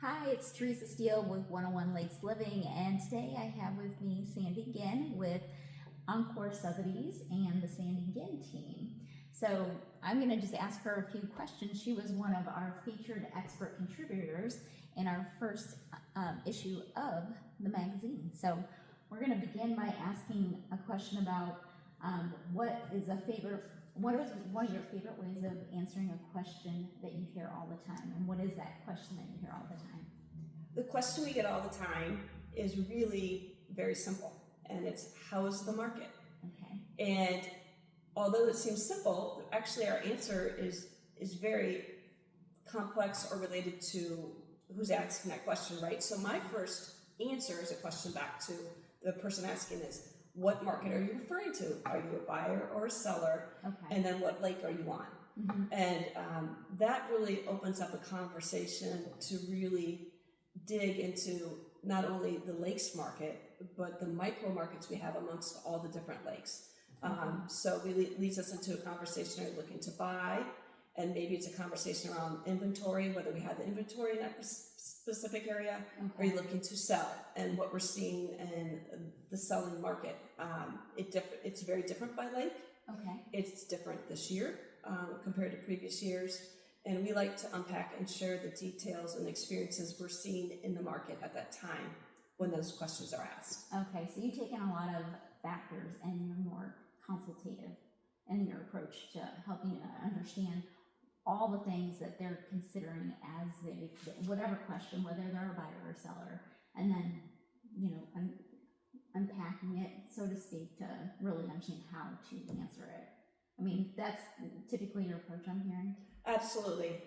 Hi, it's Teresa Steele with 101 Lakes Living, and today I have with me Sandy Ginn with Encore Sotheby's and the Sandy Ginn team. So I'm going to just ask her a few questions. She was one of our featured expert contributors in our first issue of the magazine. So we're going to begin by asking a question about what is one of your favorite ways of answering a question that you hear all the time, and what is that question that you hear all the time? The question we get all the time is really very simple, and it's, how is the market? Okay. And although it seems simple, actually our answer is very complex or related to who's asking that question, right? So my first answer is a question back to the person asking is, what market are you referring to? Are you a buyer or a seller? Okay. And then what lake are you on? Mm-hmm. And that really opens up a conversation to really dig into not only the lakes market, but the micro markets we have amongst all the different lakes. So really leads us into a conversation, are you looking to buy? And maybe it's a conversation around inventory, whether we have the inventory in that specific area. Okay. Are you looking to sell? And what we're seeing in the selling market. It's very different by lake. Okay. It's different this year compared to previous years. And we like to unpack and share the details and experiences we're seeing in the market at that time when those questions are asked. Okay, so you take in a lot of factors and you're more consultative in your approach to helping understand all the things that they're considering as whatever question, whether they're a buyer or seller, and then, unpacking it, so to speak, to really understand how to answer it. I mean, that's typically your approach, I'm hearing. Absolutely.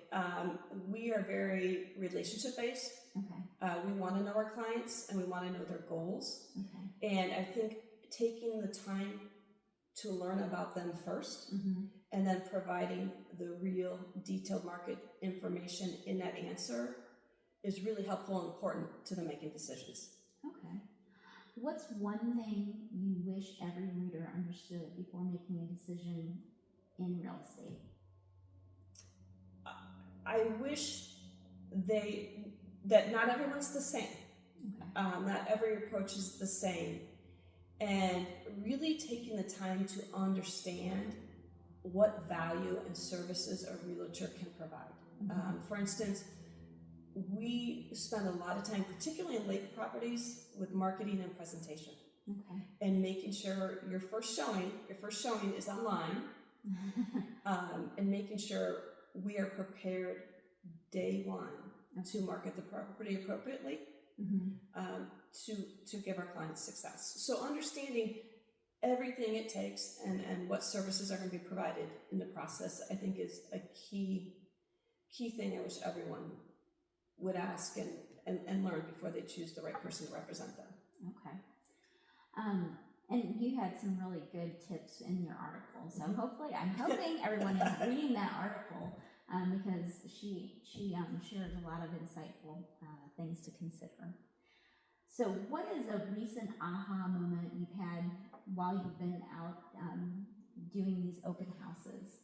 We are very relationship based. Okay. We want to know our clients and we want to know their goals. Okay. And I think taking the time to learn about them first, mm-hmm. and then providing the real detailed market information in that answer is really helpful and important to them making decisions. Okay. What's one thing you wish every reader understood before making a decision in real estate? I wish that not everyone's the same. Okay. Not every approach is the same. And really taking the time to understand what value and services a realtor can provide. Mm-hmm. For instance, we spend a lot of time, particularly in lake properties, with marketing and presentation. Okay. And making sure your first showing is online, and making sure we are prepared day one to market the property appropriately, mm-hmm. To give our clients success. So understanding everything it takes and what services are going to be provided in the process, I think, is a key thing I wish everyone would ask and learn before they choose the right person to represent them. Okay. And you had some really good tips in your article. So I'm hoping everyone is reading that article, because she shares a lot of insightful things to consider. So what is a recent aha moment you've had while you've been out doing these open houses?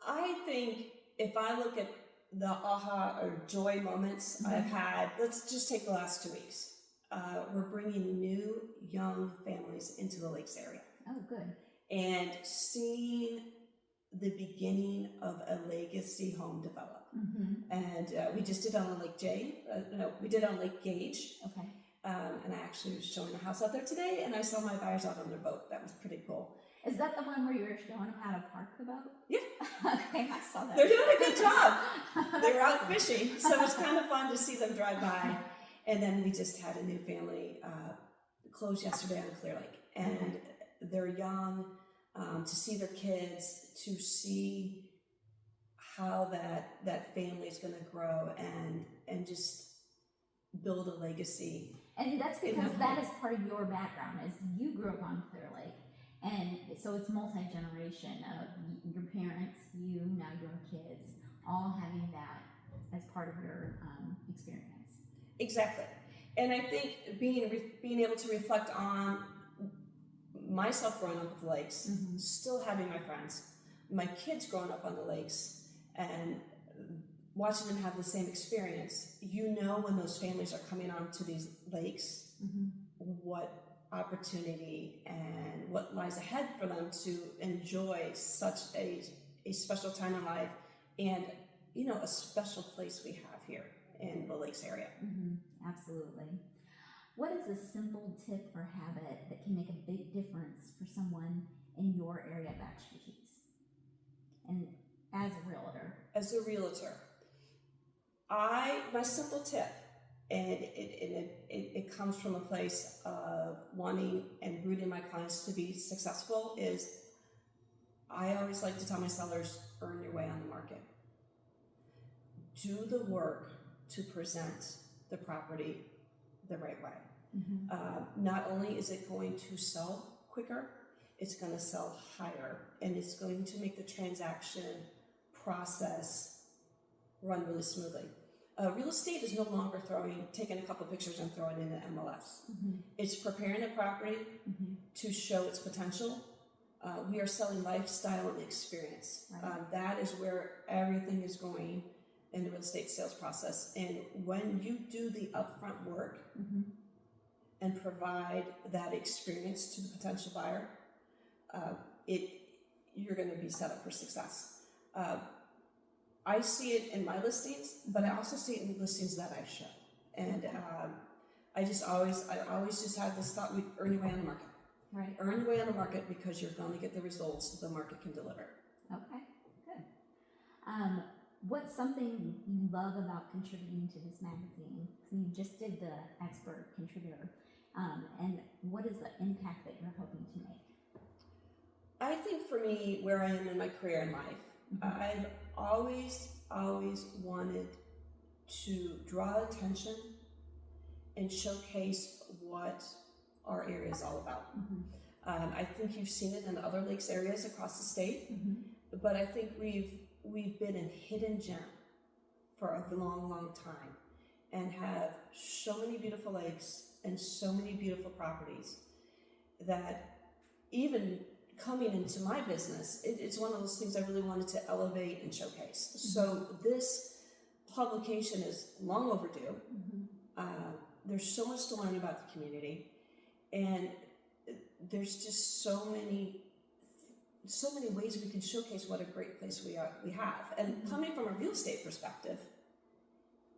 I think if I look at the aha or joy moments mm-hmm. I've had, let's just take the last 2 weeks. We're bringing new young families into the lakes area. Oh, good. And seeing the beginning of a legacy home develop. Mm-hmm. And we just did on Lake we did on Lake Gage. Okay. And I actually was showing a house out there today, and I saw my buyers out on their boat. That was pretty cool. Is that the one where you were showing them how to park the boat? Yeah. Okay, I saw that. They're doing a good job. They were out fishing, so it was kind of fun to see them drive by. And then we just had a new family close yesterday on Clear Lake, and they're young. To see their kids, to see how that family is going to grow and just build a legacy. And that's because that is part of your background, is you grew up on Clear Lake. And so it's multi-generation of your parents, you, now your kids, all having that as part of your experience. Exactly. And I think being able to reflect on myself growing up with the lakes, still having my friends, my kids growing up on the lakes, and watching them have the same experience, you know when those families are coming onto these lakes, what opportunity and what lies ahead for them to enjoy such a special time in life, and a special place we have here in the lakes area. Absolutely. What is a simple tip or habit that can make a big difference for someone in your area of expertise? And as a realtor. As a realtor, my simple tip, and it comes from a place of wanting and rooting my clients to be successful, is I always like to tell my sellers, earn your way on the market. Do the work to present the property the right way. Not only is it going to sell quicker, it's going to sell higher, and it's going to make the transaction process run really smoothly. Real estate is no longer taking a couple pictures and throwing it in an MLS. It's preparing the property to show its potential. We are selling lifestyle and experience. Right. That is where everything is going in the real estate sales process. And when you do the upfront work and provide that experience to the potential buyer, you're going to be set up for success. I see it in my listings, but I also see it in the listings that I show. And I always just have this thought: we earn your way on the market. Right. Earn your way on the market, because you're going to get the results that the market can deliver. Okay, good. What's something you love about contributing to this magazine? You just did the expert contributor, and what is the impact that you're hoping to make? I think for me, where I am in my career and life, I've always wanted to draw attention and showcase what our area is all about. I think you've seen it in other lakes areas across the state, but I think we've been a hidden gem for a long time, and have so many beautiful lakes and so many beautiful properties that even coming into my business, it's one of those things I really wanted to elevate and showcase. So this publication is long overdue. There's so much to learn about the community, and there's just so many ways we can showcase what a great place we have. And coming from a real estate perspective,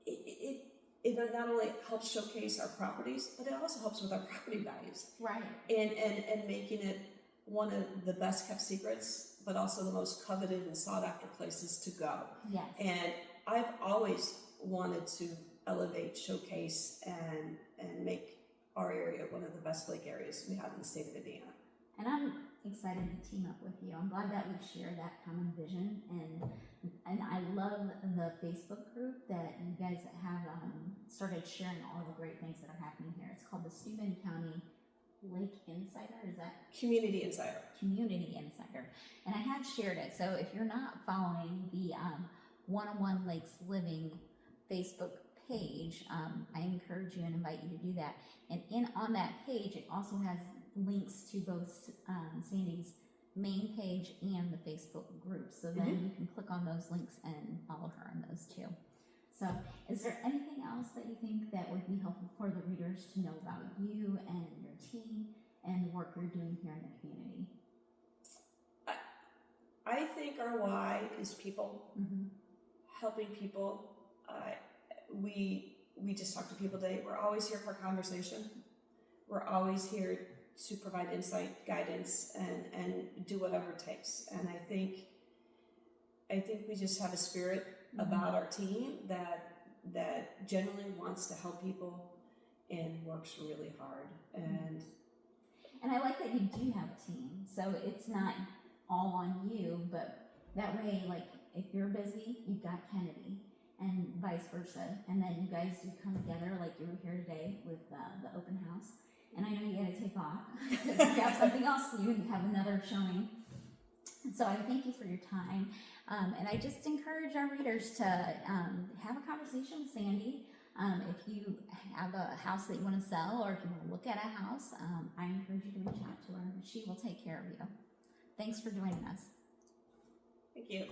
it not only helps showcase our properties, but it also helps with our property values. Right. And making it one of the best kept secrets, but also the most coveted and sought after places to go. Yes. And I've always wanted to elevate, showcase, and make our area one of the best lake areas we have in the state of Indiana. And I'm excited to team up with you. I'm glad that we share that common vision, and I love the Facebook group that you guys have started sharing all the great things that are happening here. It's called the Steuben County Lake Insider. Is that Community Insider? Community Insider. And I had shared it. So if you're not following the 101 Lakes Living Facebook page, I encourage you and invite you to do that. And on that page, it also has links to both Sandy's main page and the Facebook group. So then you can click on those links and follow her on those too. So is there anything else that you think that would be helpful for the readers to know about you and your team and the work you're doing here in the community? I think our why is people, helping people. We just talk to people today. We're always here for a conversation. We're always here to provide insight, guidance, and do whatever it takes. And I think we just have a spirit about our team that genuinely wants to help people and works really hard. And I like that you do have a team, so it's not all on you, but that way, like, if you're busy, you've got Kennedy, and vice versa. And then you guys do come together, like you were here today with the open house. And I know you got to take off because you have something else to do and you have another showing. And so I thank you for your time. And I just encourage our readers to have a conversation with Sandy. If you have a house that you want to sell, or if you want to look at a house, I encourage you to reach out to her. She will take care of you. Thanks for joining us. thank you.